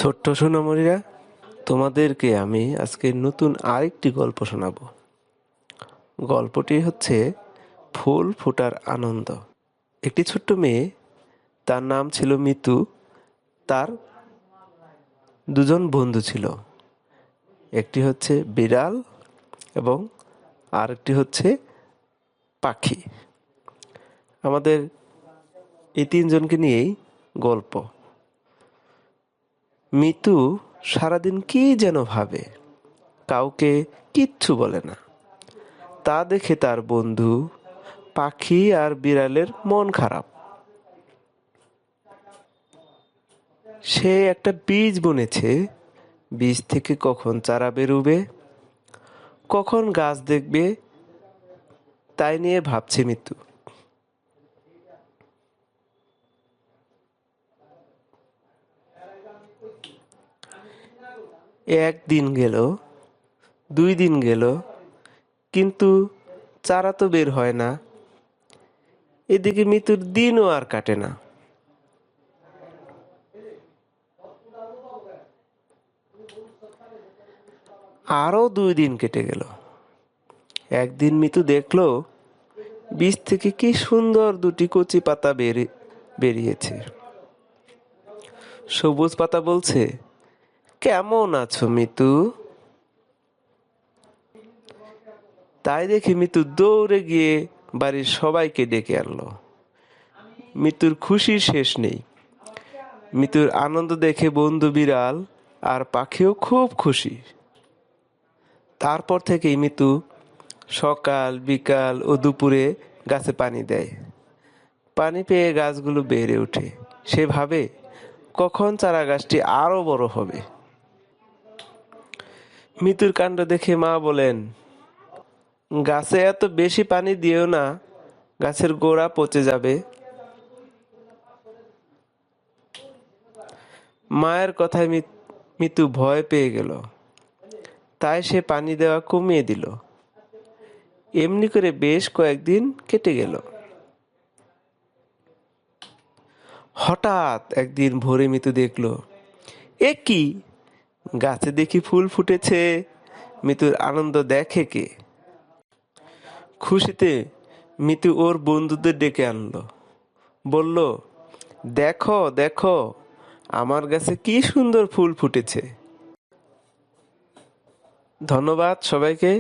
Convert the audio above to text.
ছোট্ট সোনামণিরা, তোমাদেরকে আমি আজকে নতুন আরেকটি গল্প শোনাবো। গল্পটি হচ্ছে ফুল ফোটার আনন্দ। একটি ছোট্ট মেয়ে, তার নাম ছিল মিতু। তার দুজন বন্ধু ছিল, একটি হচ্ছে বিড়াল এবং আরেকটি হচ্ছে পাখি। আমাদের এই তিনজনকে নিয়েই গল্প। মিতু সারাদিন কি যেন ভাবে, কাউকে কিচ্ছু বলে না। তা দেখে তার বন্ধু পাখি আর বিড়ালের মন খারাপ। সে একটা বীজ বুনেছে। বীজ থেকে কখন চারা বেরোবে, কখন গাছ দেখবে, তাই নিয়ে ভাবছে মিতু। একদিন গেল, 2 দিন গেল, কিন্তু চারা তো বের হয় না। এদিকে মিতুর দিনও আর কাটে না। আরো 2 দিন কেটে গেল। একদিন মিতু দেখলো বীজ থেকে কি সুন্দর দুটি কচি পাতা বেরিয়েছে। সবুজ পাতা বলছে, কেমন আছো মিতু? তাই দেখে মিতু দৌড়ে গিয়ে বাড়ির সবাইকে ডেকে আনলো। মিতুর খুশির শেষ নেই। মিতুর আনন্দ দেখে বন্ধু বিড়াল আর পাখিও খুব খুশি। তারপর থেকেই মিতু সকাল, বিকাল ও দুপুরে গাছে পানি দেয়। পানি পেয়ে গাছগুলো বেড়ে ওঠে। সে ভাবে, কখন চারা গাছটি আরো বড় হবে। মিতুর কাণ্ড দেখে মা বলেন, গাছে এত বেশি পানি দিও না, গাছের গোড়া পচে যাবে। মায়ের কথায় মিতু ভয় পেয়ে গেল। তাই সে পানি দেওয়া কমিয়ে দিল। এমনি করে বেশ কয়েকদিন কেটে গেল। হঠাৎ একদিন ভোরে মিতু দেখলো, এ কি, গাছে দেখি ফুল ফুটেছে। মিতুর আনন্দ দেখে কে। খুশিতে মিতু ওর বন্ধুদের ডেকে আনলো। বলল, দেখো দেখো, আমার গাছে কি সুন্দর ফুল ফুটেছে। ধন্যবাদ সবাইকে।